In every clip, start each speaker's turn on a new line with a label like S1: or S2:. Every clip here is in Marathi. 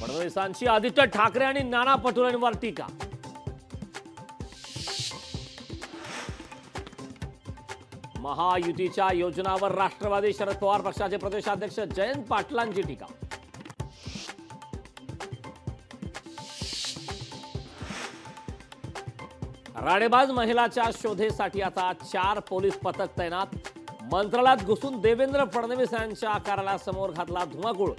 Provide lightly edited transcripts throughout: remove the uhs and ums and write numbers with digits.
S1: फडणवीसांची आदित्य ठाकरे आणि नाना पटोलेंवर टीका. महायुतीच्या योजनांवर राष्ट्रवादी शरद पवार पक्षाचे प्रदेशाध्यक्ष जयंत पाटलांची टीका. राडेबाज महिलाच्या शोधेसाठी आता 4 पोलीस पथक तैनात. मंत्रालयात घुसून देवेंद्र फडणवीस यांच्या कार्यालयासमोर घातला धुमाकूळ.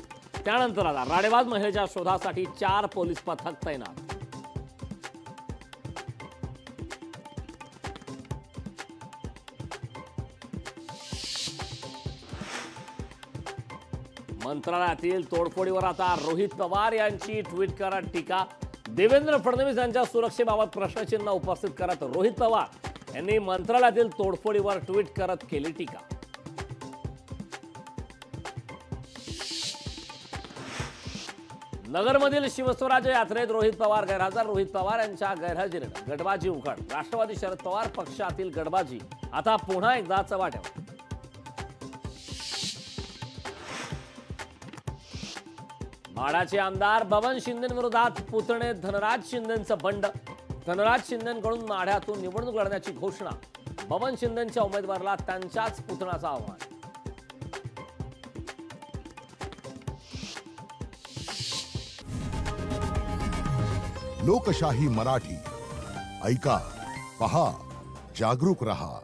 S1: त्यानंतर आता राडेबाज महिलेच्या शोधासाठी 4 पोलीस पथक तैनात. मंत्रालयातील तोडफोडीवर आता रोहित पवार यांची ट्विट करत टीका. देवेंद्र फडणवीस यांच्या सुरक्षेबाबत प्रश्नचिन्ह उपस्थित करत रोहित पवार यांनी मंत्रालयातील तोडफोडीवर ट्विट करत केली टीका. नगरमधील शिवस्वराज्य यात्रेत रोहित पवार गैरहजर. रोहित पवार यांच्या गैरहजेरीने गटबाजी उघड. राष्ट्रवादी शरद पवार पक्षातील गटबाजी आता पुन्हा एकदा चव्हाट्यावर. माढाचे आमदार बबन शिंदेविरोधात पुतणे धनराज शिंदेंचं बंड. धनराज शिंदेकडून माढ्यातून निवडणूक लढण्याची घोषणा. बबन शिंदेच्या उमेदवाराला त्यांच्याच पुतण्याचं आव्हान.
S2: लोकशाही मराठी ऐका, पहा, जागरूक रहा.